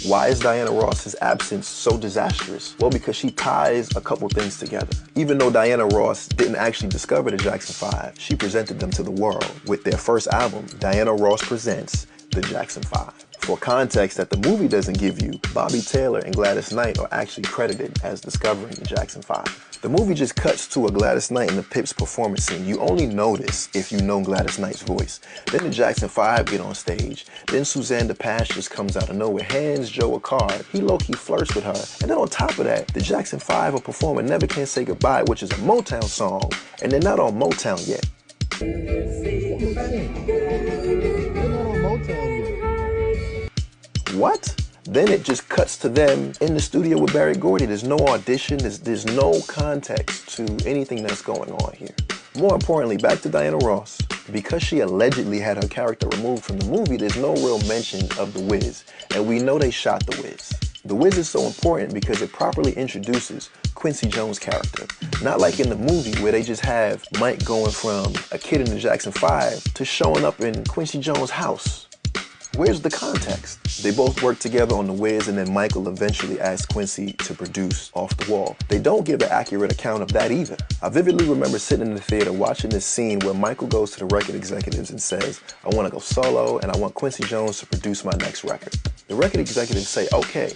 Why is Diana Ross's absence so disastrous? Well, because she ties a couple things together. Even though Diana Ross didn't actually discover the Jackson 5, she presented them to the world with their first album, Diana Ross Presents the Jackson 5. For context that the movie doesn't give you, Bobby Taylor and Gladys Knight are actually credited as discovering the Jackson 5. The movie just cuts to a Gladys Knight and the Pips performance scene. You only notice if you know Gladys Knight's voice. Then the Jackson 5 get on stage. Then Suzanne DePass just comes out of nowhere, hands Joe a card. He low-key flirts with her. And then on top of that, the Jackson 5 are performing Never Can Say Goodbye, which is a Motown song, and they're not on Motown yet. What? Then it just cuts to them in the studio with Berry Gordy. There's no audition, there's no context to anything that's going on here. More importantly, back to Diana Ross. Because she allegedly had her character removed from the movie, there's no real mention of The Wiz. And we know they shot The Wiz. The Wiz is so important because it properly introduces Quincy Jones' character. Not like in the movie where they just have Mike going from a kid in the Jackson 5 to showing up in Quincy Jones' house. Where's the context? They both work together on The Wiz, and then Michael eventually asks Quincy to produce Off the Wall. They don't give an accurate account of that either. I vividly remember sitting in the theater watching this scene where Michael goes to the record executives and says, I want to go solo and I want Quincy Jones to produce my next record. The record executives say, okay,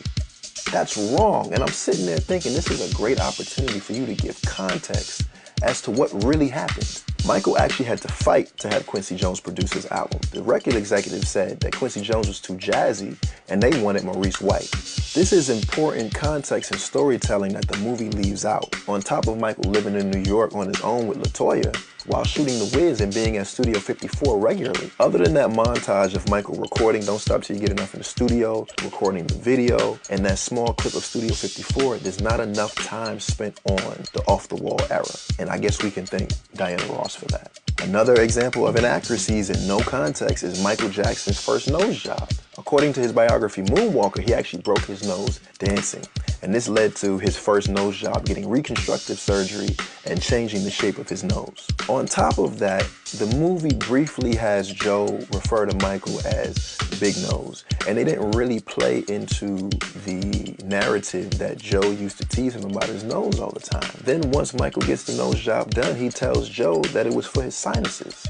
that's wrong. And I'm sitting there thinking this is a great opportunity for you to give context as to what really happened. Michael actually had to fight to have Quincy Jones produce his album. The record executive said that Quincy Jones was too jazzy and they wanted Maurice White. This is important context and storytelling that the movie leaves out. On top of Michael living in New York on his own with LaToya, while shooting The Wiz and being at Studio 54 regularly. Other than that montage of Michael recording Don't Stop Till You Get Enough in the studio, recording the video, and that small clip of Studio 54, there's not enough time spent on the Off the Wall era. And I guess we can thank Diana Ross for that. Another example of inaccuracies and no context is Michael Jackson's first nose job. According to his biography, Moonwalker, he actually broke his nose dancing. And this led to his first nose job getting reconstructive surgery and changing the shape of his nose. On top of that, the movie briefly has Joe refer to Michael as Big Nose. And they didn't really play into the narrative that Joe used to tease him about his nose all the time. Then once Michael gets the nose job done, he tells Joe that it was for his sinuses.